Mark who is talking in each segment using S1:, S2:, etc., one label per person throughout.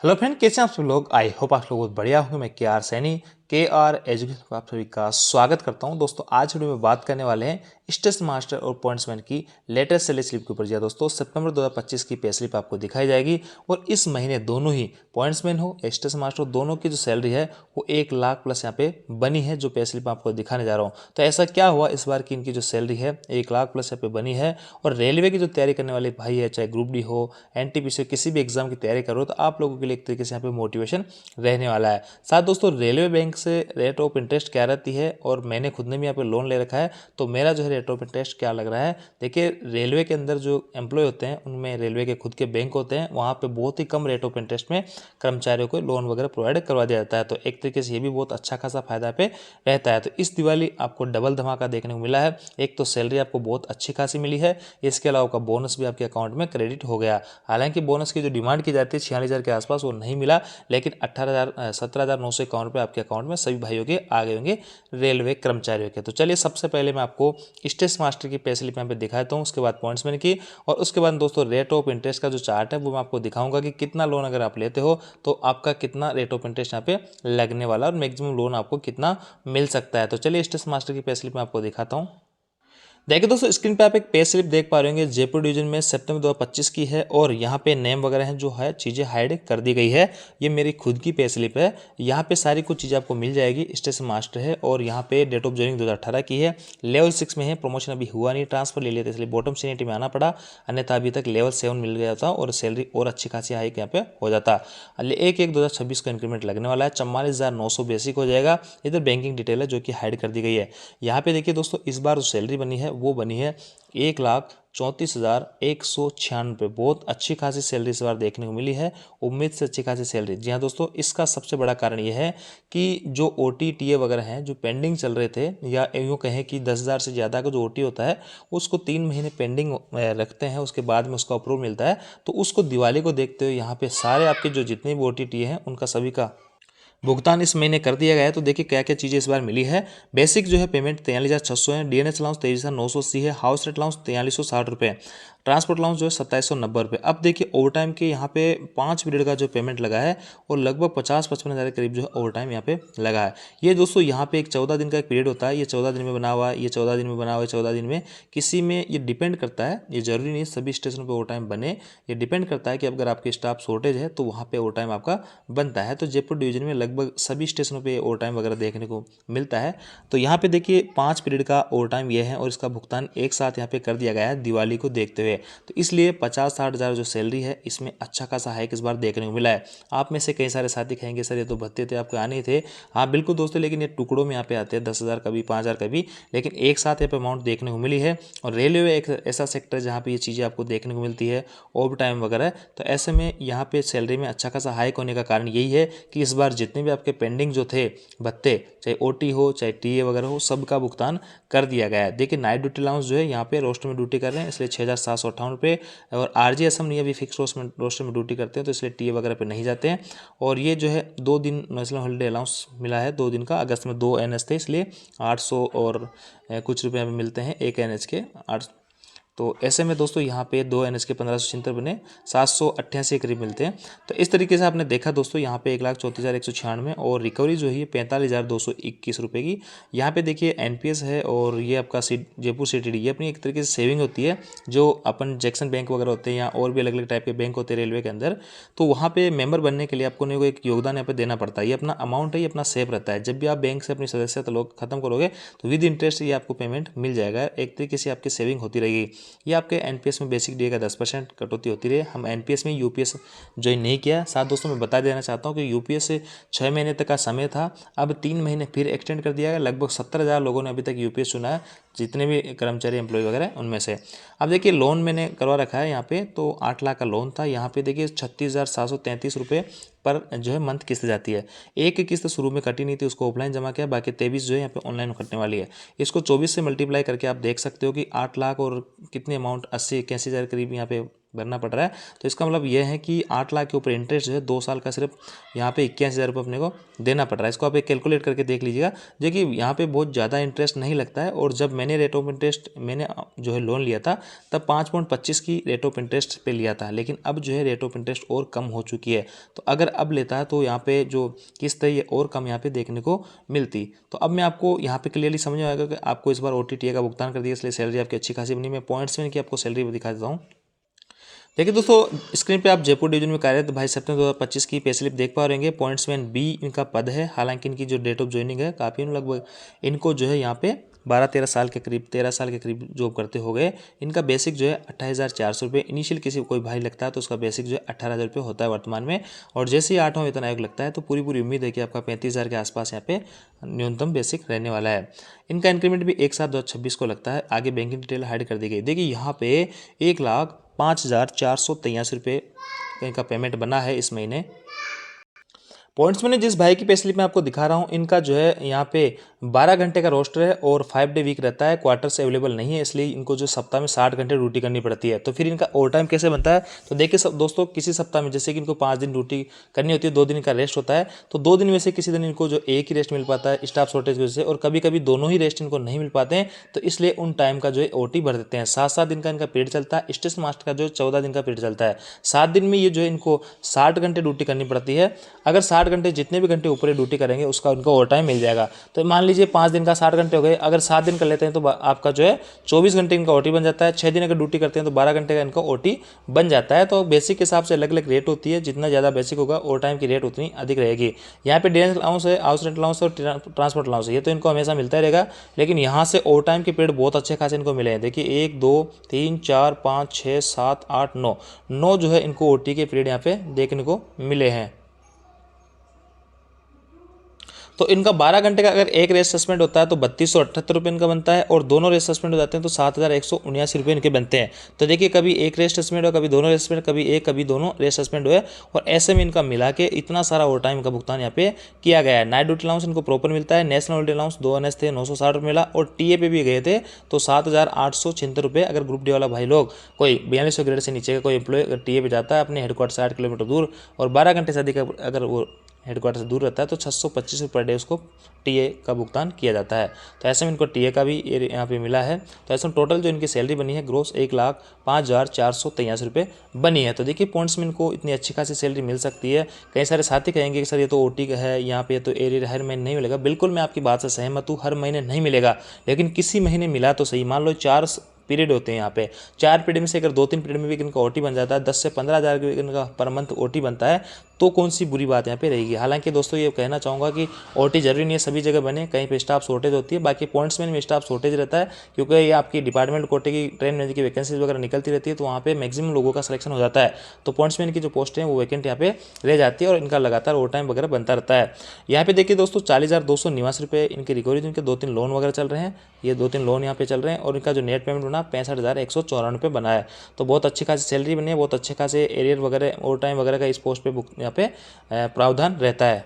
S1: Hello friend, कैसे हैं आप सब लोग। आई होप आप लोग बहुत बढ़िया होंगे। मैं KR सैनी KR एजुकेशन पर आप सभी का स्वागत करता हूं। दोस्तों आज वीडियो में बात करने वाले हैं स्टेशन मास्टर और पॉइंट्समैन की लेटेस्ट सैलरी स्लिप के ऊपर। जी दोस्तों, सितंबर 2025 की पे स्लिप आपको दिखाई जाएगी और इस महीने दोनों ही पॉइंट्समैन हो स्टेशन मास्टर दोनों की जो सैलरी है वो 1 लाख प्लस यहाँ पे बनी है, जो पे स्लिप आपको दिखाने जा रहा हूँ। तो ऐसा क्या हुआ इस बार की इनकी जो सैलरी है 1 लाख प्लस यहाँ पे बनी है। और रेलवे की जो तैयारी करने वाले भाई है, चाहे ग्रुप डी हो, NTPC किसी भी एग्जाम की तैयारी करो, तो आप लोगों के लिए एक तरीके से यहाँ पे मोटिवेशन रहने वाला है। साथ दोस्तों, रेलवे बैंक से रेट ऑफ इंटरेस्ट क्या रहती है, और मैंने खुद ने भी यहाँ पे लोन ले रखा है, तो मेरा जो है रेट ऑफ इंटरेस्ट क्या लग रहा है। देखिए, रेलवे के अंदर जो एम्प्लॉय होते हैं उनमें रेलवे के खुद के बैंक होते हैं, वहाँ पे बहुत ही कम रेट ऑफ इंटरेस्ट में कर्मचारियों को लोन वगैरह प्रोवाइड करवा दिया जाता है। तो एक तरीके से ये भी बहुत अच्छा खासा फायदा पे रहता है। तो इस दिवाली आपको डबल धमाका देखने को मिला है। एक तो सैलरी आपको बहुत अच्छी खासी मिली है, इसके अलावा आपका बोनस भी आपके अकाउंट में क्रेडिट हो गया। हालांकि बोनस की जो डिमांड की जाती है 46,000 के आसपास, वो नहीं मिला, लेकिन 17,951 रुपये आपके अकाउंट में सभी भाइयों के आ गए होंगे रेलवे कर्मचारियों के। तो चलिए, सबसे पहले मैं आपको स्टेशन मास्टर की पे स्लिप यहाँ पे दिखाता हूँ, उसके बाद पॉइंट्समैन की, और उसके बाद दोस्तों रेट ऑफ इंटरेस्ट का जो चार्ट है वो मैं आपको दिखाऊंगा कि कितना लोन अगर आप लेते हो तो आपका कितना रेट ऑफ इंटरेस्ट यहाँ पे लगने वाला और मैक्सिमम लोन आपको कितना मिल सकता है। तो चलिए, स्टेशन मास्टर की पे स्लिप मैं आपको दिखाता हूँ। देखिए दोस्तों, स्क्रीन पे आप एक पे स्लिप देख पा रहे होंगे, जयपुर डिवीजन में सितंबर 2025 की है, और यहाँ पे नेम वगैरह हैं जो है चीज़ें हाइड कर दी गई है। ये मेरी खुद की पे स्लिप है, यहाँ पे सारी कुछ चीज़ें आपको मिल जाएगी। स्टेशन मास्टर है और यहाँ पे डेट ऑफ ज्वाइनिंग 2018 की है, लेवल 6 में है, प्रमोशन अभी हुआ नहीं, ट्रांसफर ले लिया था, इसलिए बॉटम सीनियरिटी में आना पड़ा, अन्यथा अभी तक लेवल 7 मिल गया था और सैलरी और अच्छी खासी हाइक यहाँ पे हो जाता। 1/1/2026 का इंक्रीमेंट लगने वाला है, 44,900 बेसिक हो जाएगा। इधर बैंकिंग डिटेल है जो कि हाइड कर दी गई है। यहाँ पे देखिए दोस्तों, इस बार जो सैलरी बनी है वो बनी है 1,34,196। बहुत अच्छी खासी सैलरी इस बार देखने को मिली है, उम्मीद से अच्छी खासी सैलरी। जी हाँ दोस्तों, इसका सबसे बड़ा कारण ये है कि जो OT TA वगैरह हैं जो पेंडिंग चल रहे थे, या यूँ कहें कि 10,000 से ज़्यादा का जो OT होता है उसको 3 महीने पेंडिंग रखते हैं, उसके बाद में उसका अप्रूव मिलता है। तो उसको दिवाली को देखते हुए यहाँ पे सारे आपके जो जितने भी OT TA हैं उनका सभी का भुगतान इस महीने कर दिया गया है। तो देखिए क्या क्या चीज़ें इस बार मिली है। बेसिक जो है पेमेंट 43,600 है, DNH अलाउंस 23,980 है, हाउस रेंट अलाउंस 4,360 रुपये, ट्रांसपोर्ट अलाउंस जो है 2,790 रुपये। अब देखिए ओवर टाइम के यहाँ पे 5 पीरियड का जो पेमेंट लगा है और लगभग 50-55 हज़ार के करीब जो है ओवर टाइम यहाँ पे लगा है। ये दोस्तों यहाँ पे एक 14 दिन का एक पीरियड होता है, ये 14 दिन में बना हुआ है, ये 14 दिन में बना हुआ है, 14 दिन में किसी में ये डिपेंड करता है। ये जरूरी नहीं सभी स्टेशनों पर ओवर टाइम बने, ये डिपेंड करता है कि अगर आपके स्टाफ शॉर्टेज है तो वहाँ पे ओवर टाइम आपका बनता है। तो जयपुर डिवीजन में लगभग सभी स्टेशनों पे ओवर टाइम वगैरह देखने को मिलता है। तो यहाँ पे देखिए 5 पीरियड का ओवर टाइम ये है और इसका भुगतान एक साथ यहाँ पे कर दिया गया है दिवाली को देखते हुए। तो इसलिए 50-60 हज़ार जो सैलरी है इसमें अच्छा खासा हाइक इस बार देखने को मिला है। आप में से कई सारे साथी कहेंगे सर ये तो भत्ते थे आपको आने ही थे। हाँ बिल्कुल दोस्तों, लेकिन ये टुकड़ों में यहाँ पे आते हैं, 10,000 कभी 5,000 कभी, लेकिन एक साथ यहाँ पे अमाउंट देखने को मिली है। और रेलवे एक ऐसा सेक्टर है जहाँ पे ये चीज़ें आपको देखने को मिलती है, ओवर टाइम वगैरह। तो ऐसे में यहाँ पे सैलरी में अच्छा खासा हाइक होने का कारण यही है कि इस बार जितने भी आपके पेंडिंग जो थे भत्ते, चाहे OT हो चाहे TA वगैरह हो, सबका भुगतान कर दिया गया है। देखिए नाइट ड्यूटी अलाउंस जो है यहाँ पे रोस्टर में ड्यूटी कर रहे हैं इसलिए 6,758 रुपये, और RJ असम नहीं अभी फिक्स रोस्टर में ड्यूटी करते हैं तो इसलिए TA वगैरह पे नहीं जाते हैं। और ये जो है 2 दिन नेशनल हॉलीडे अलाउंस मिला है, 2 दिन का, अगस्त में 2 NH थे इसलिए 800 और कुछ रुपये में मिलते हैं एक NH के 8। तो ऐसे में दोस्तों यहाँ पे 2 NH के 1576 बने 788 के करीब मिलते हैं। तो इस तरीके से आपने देखा दोस्तों, यहाँ पे 1,34,196 और रिकवरी जो है ये 45,221 रुपये की। यहाँ पे देखिए NPS है और ये आपका जयपुर CTD, ये अपनी एक तरीके से सेविंग होती है जो अपन जैक्सन बैंक वगैरह होते हैं या और भी अलग अलग टाइप के बैंक होते हैं रेलवे के अंदर। तो वहाँ पे मेंबर बनने के लिए आपको नहीं कोई एक योगदान यहाँ पे देना पड़ता है। ये अपना अमाउंट है, ये अपना सेव रहता है। जब भी आप बैंक से अपनी सदस्यता लोग खत्म करोगे तो विद इंटरेस्ट ये आपको पेमेंट मिल जाएगा, एक तरीके से आपकी सेविंग होती रहेगी। ये आपके NPS में बेसिक DA का 10% कटौती होती रही। हम NPS में UPS ज्वाइन नहीं किया। साथ दोस्तों मैं बता देना चाहता हूँ कि UPS से 6 महीने तक का समय था, अब 3 महीने फिर एक्सटेंड कर दिया गया। लगभग 70,000 लोगों ने अभी तक UPS चुना है, जितने भी कर्मचारी एम्प्लॉय वगैरह उनमें से। अब देखिए लोन मैंने करवा रखा है यहाँ पे, तो 8 लाख का लोन था। यहाँ पे देखिए 36,733 रुपये पर जो है मंथ किस्त जाती है। एक किस्त शुरू में कटी नहीं थी, उसको ऑफलाइन जमा किया, बाकी 23 जो है यहाँ पे ऑनलाइन कटने वाली है। इसको 24 से मल्टीप्लाई करके आप देख सकते हो कि 8 लाख और कितने अमाउंट 80-81 हज़ार करीब यहाँ पे भरना पड़ रहा है। तो इसका मतलब यह है कि 8 लाख के ऊपर इंटरेस्ट जो है 2 साल का सिर्फ यहाँ पे 81,000 रुपये अपने को देना पड़ रहा है। इसको आप एक कैलकुलेट करके देख लीजिएगा। देखिए यहाँ पे बहुत ज़्यादा इंटरेस्ट नहीं लगता है। और जब मैंने रेट ऑफ इंटरेस्ट मैंने जो है लोन लिया था तब 5.25 की रेट ऑफ इंटरेस्ट पे लिया था, लेकिन अब जो है रेट ऑफ इंटरेस्ट और कम हो चुकी है। तो अगर अब लेता है तो यहाँ पे जो किस्त है ये और कम यहाँ पे देखने को मिलती। तो अब मैं आपको यहाँ पे क्लियरली समझ में आएगा कि आपको इस बार OTTA का भुगतान कर दिया, इसलिए सैलरी आपकी अच्छी खासी बनी। मैं पॉइंट्स में इनकी आपको सैलरी दिखा देता हूँ। देखिए दोस्तों, स्क्रीन पे आप जयपुर डिवीजन में कार्यरत 22 सितंबर 2025 की पे स्लिप देख पा रहे हैं। पॉइंट्समैन बी इनका पद है। हालांकि इनकी जो डेट ऑफ ज्वाइनिंग है काफ़ी लगभग इनको जो है यहाँ पे 12-13 साल के करीब 13 साल के करीब जॉब करते हो गए। इनका बेसिक जो है 28,400 रुपये इनिशियल किसी कोई भाई लगता है तो उसका बेसिक जो है 18,000 रुपये होता है वर्तमान में। और जैसे ही 8वां वेतन आयोग लगता है तो पूरी उम्मीद है कि आपका 35,000 के आसपास यहाँ पे न्यूनतम बेसिक रहने वाला है। इनका इंक्रीमेंट भी 1/7/2026 को लगता है। आगे बैंकिंग डिटेल हाइड कर दी गई। देखिए यहाँ पे 1,05,483 रुपये इनका पेमेंट बना है इस महीने। पॉइंट्स मैंने जिस भाई की पे स्लिप में आपको दिखा रहा हूँ इनका जो है यहाँ पे 12 घंटे का रोस्टर है और 5 डे वीक रहता है। क्वार्टर्स अवेलेबल नहीं है, इसलिए इनको जो सप्ताह में 60 घंटे ड्यूटी करनी पड़ती है। तो फिर इनका ओवर टाइम कैसे बनता है? तो देखिए सब दोस्तों, किसी सप्ताह में जैसे कि इनको 5 दिन ड्यूटी करनी होती है, 2 दिन का रेस्ट होता है, तो 2 दिन में से किसी दिन इनको जो एक ही रेस्ट मिल पाता है स्टाफ शॉर्टेज की वजह से, और कभी कभी दोनों ही रेस्ट इनको नहीं मिल पाते हैं, तो इसलिए उन टाइम का जो है OT भर देते हैं। 7-7 दिन का इनका पीरियड चलता है। स्टेशन मास्टर का जो 14 दिन का पीरियड चलता है। 7 दिन में ये जो है इनको 60 घंटे ड्यूटी करनी पड़ती है। अगर 60 घंटे जितने भी घंटे ऊपर ड्यूटी करेंगे उसका उनको ओवर टाइम मिल जाएगा। तो मान लीजिए 5 दिन का 60 घंटे हो गए, अगर 7 दिन कर लेते हैं तो आपका जो है 24 घंटे इनका OT बन जाता है। 6 दिन अगर ड्यूटी करते हैं तो 12 घंटे का इनका OT बन जाता है। तो बेसिक के हिसाब से अलग अलग रेट होती है। जितना ज़्यादा बेसिक होगा ओवर टाइम की रेट उतनी अधिक रहेगी। यहाँ पे डेंस अलाउंस है, हाउस रेंट अलाउंस और ट्रांसपोर्ट अलाउंस है, ये तो इनको हमेशा मिलता ही रहेगा। लेकिन यहाँ से ओवर टाइम के पीरियड बहुत अच्छे खासे इनको मिले हैं। देखिए 1 2 3 4 5 6 7 8 9 जो है इनको OT के पीरियड यहाँ पे देखने को मिले हैं। तो इनका 12 घंटे का अगर एक रेस्ट सस्पेंड होता है तो 3278 रुपये इनका बनता है, और दोनों रेस्ट सस्पेंड हो जाते हैं तो 7,179 रुपये इनके बनते हैं। तो देखिए कभी एक रेस्ट सस्पेंड हो, कभी दोनों रेस्ट सस्पेंड, कभी एक कभी दोनों रेस्ट सस्पेंड हुए, और ऐसे में इनका मिला के इतना सारा ओवर टाइम का भुगतान यहाँ पे किया गया है। नाइट ड्यूटी अलाउंस इनको प्रॉपर मिलता है। नेशनल हॉलिडे अलाउंस 2 NS थे, 960 रुपये मिला, और TA पे भी गए थे तो 7,876 रुपये। अगर ग्रुप डी वाला भाई लोग कोई 4200 ग्रेड से नीचे का कोई एम्प्लॉय अगर TA पे जाता है अपने हेडक्वार्टर से 8 किलोमीटर दूर और 12 घंटे से अधिक अगर वो हेडक्वार्टर से दूर रहता है तो 625 रुपये पर डे उसको TA का भुगतान किया जाता है। तो ऐसे में इनको TA का भी यहाँ पे मिला है। तो ऐसे में टोटल जो इनकी सैलरी बनी है ग्रोस 1,05,483 रुपये बनी है। तो देखिए पॉइंट्स में इनको इतनी अच्छी खासी सैलरी मिल सकती है। कई सारे साथी कहेंगे कि सर ये तो OT का है, यहाँ पे तो एरियर हर महीने नहीं मिलेगा। बिल्कुल मैं आपकी बात से सहमत हूँ, हर महीने नहीं मिलेगा, लेकिन किसी महीने मिला तो सही। मान लो 4 पीरियड होते हैं यहाँ पे, 4 पीरियड में से अगर 2-3 पीरियड में भी इनका OT बन जाता है, 10 से 15,000 इनका पर मंथ OT बनता है, तो कौन सी बुरी बात यहाँ पे रहेगी। हालांकि दोस्तों ये कहना चाहूँगा कि OT जरूरी नहीं है सभी जगह बने, कहीं पे स्टाफ शॉर्टेज होती है। बाकी पॉइंट्समैन में स्टाफ शॉर्टेज रहता है, क्योंकि ये आपकी डिपार्टमेंट कोटे की ट्रेन मैनेजर की वैकेंसीज वगैरह निकलती रहती है, तो वहाँ पे मैक्सिमम लोगों का सिलेक्शन हो जाता है। तो पॉइंट्समैन की जो पोस्ट है वो वैकेंट यहाँ पे रह जाती है और इनका लगातार ओवर टाइम वगैरह बनता रहता है। यहाँ पे देखिए दोस्तों 40,289 रुपये इनकी रिकवरी, इनके 2-3 लोन वगैरह चल रहे हैं, ये 2-3 लोन यहाँ पे चल रहे हैं, और इनका जो नेट पेमेंट बना 65,194 रुपये बना है। तो बहुत अच्छी खासी सैलरी बनी है, बहुत अच्छे खासे एरियर वगैरह ओवर टाइम वगैरह का इस पोस्ट पे यहाँ पे प्रावधान रहता है।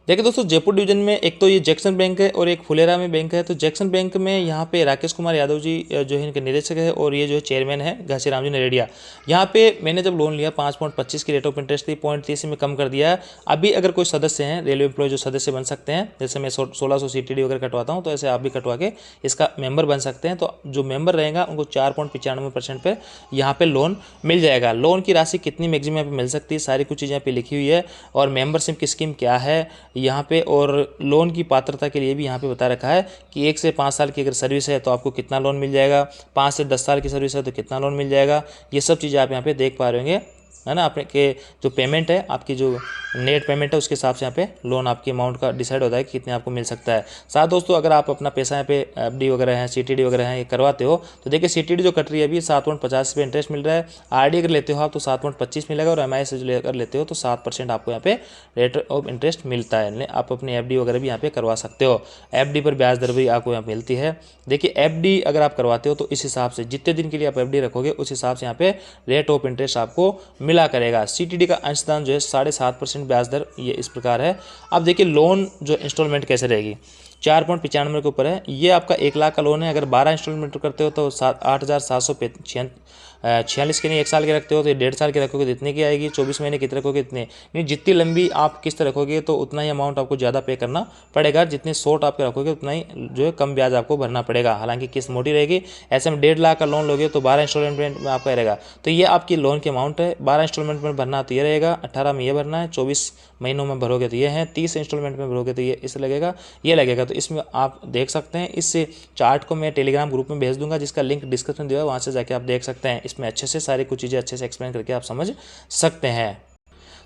S1: देखिए दोस्तों जयपुर डिवीजन में एक तो ये जैक्सन बैंक है और एक फुलेरा में बैंक है। तो जैक्सन बैंक में यहाँ पे राकेश कुमार यादव जी जो है इनके निदेशक है, और ये जो है चेयरमैन है घासीराम जी नरेडिया। यहाँ पे मैंने जब लोन लिया 5.25 की रेट ऑफ इंटरेस्ट थी, 0.30 में कम कर दिया है। अभी अगर कोई सदस्य हैं रेलवे एम्प्लॉय जो सदस्य बन सकते हैं, जैसे मैं 1600 CTD वगैरह कटवाता हूँ, तो ऐसे आप भी कटवा के इसका मेंबर बन सकते हैं। तो जो मेंबर रहेगा उनको 4.95% पर यहाँ पे लोन मिल जाएगा। लोन की राशि कितनी मैक्सिमम यहाँ पे मिल सकती है, सारी कुछ चीज़ें यहाँ पे लिखी हुई है, और मेंबरशिप की स्कीम क्या है यहाँ पे, और लोन की पात्रता के लिए भी यहाँ पे बता रखा है कि 1 से 5 साल की अगर सर्विस है तो आपको कितना लोन मिल जाएगा, 5 से 10 साल की सर्विस है तो कितना लोन मिल जाएगा। ये सब चीज़ें आप यहाँ पे देख पा रहे होंगे, है ना। आपके के जो पेमेंट है, आपकी जो नेट पेमेंट है, उसके हिसाब से यहाँ पे लोन आपकी अमाउंट का डिसाइड होता है कि कितने आपको मिल सकता है। साथ दोस्तों अगर आप अपना पैसा यहाँ पे FD वगैरह है, CTD वगैरह है, ये करवाते हो, तो देखिए CTD जो कट रही है अभी 7.50 पे इंटरेस्ट मिल रहा है। RD अगर लेते हो आप तो 7.25 मिलेगा, और MI से जो अगर लेते हो तो 7% आपको यहाँ पे रेट ऑफ इंटरेस्ट मिलता है। आप अपनी FD वगैरह भी यहाँ पे करवा सकते हो। FD पर ब्याज दर भी आपको यहाँ मिलती है। देखिए FD अगर आप करवाते हो तो इस हिसाब से जितने दिन के लिए आप FD रखोगे उस हिसाब से यहाँ पे रेट ऑफ इंटरेस्ट आपको मिला करेगा। CTD का अंशदान जो है 7.5% ब्याज दर ये इस प्रकार है। अब देखिए लोन जो इंस्टॉलमेंट कैसे रहेगी। 4.95 के ऊपर है। ये आपका 1 लाख का लोन है। अगर 12 इंस्टॉलमेंट करते हो तो 8,746 के नहीं 1 साल के रखते हो तो 1.5 साल के रखोगे तो इतने की आएगी। 24 महीने कितने रखोगे इतने नहीं, जितनी लंबी आप किस्त रखोगे तो उतना ही अमाउंट आपको ज़्यादा पे करना पड़ेगा। जितने शॉर्ट आप रखोगे उतना ही जो है कम ब्याज आपको भरना पड़ेगा। हालांकि किस्त मोटी रहेगी। ऐसे में 1.5 लाख का लोन लोगे तो 12 इंस्टॉलमेंट में आपका रहेगा। तो ये आपकी लोन की अमाउंट है। 12 इंस्टॉलमेंट में भरना तो ये रहेगा, 18 में ये भरना है, 24 महीनों में भरोगे तो ये है, 30 इंस्टॉलमेंट में भरोगे तो ये इस लगेगा, ये लगेगा। तो इसमें आप देख सकते हैं। इस चार्ट को मैं टेलीग्राम ग्रुप में भेज दूंगा, जिसका लिंक डिस्क्रिप्शन दिया है, वहाँ से जाके आप देख सकते हैं। इसमें अच्छे से सारी कुछ चीज़ें अच्छे से एक्सप्लेन करके आप समझ सकते हैं।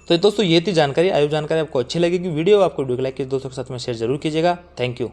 S1: तो दोस्तों ये थी जानकारी। आयोग जानकारी आपको अच्छी लगेगी वीडियो, आपको वीडियो को लाइक कीजिए, दोस्तों के साथ में शेयर जरूर कीजिएगा। Thank you.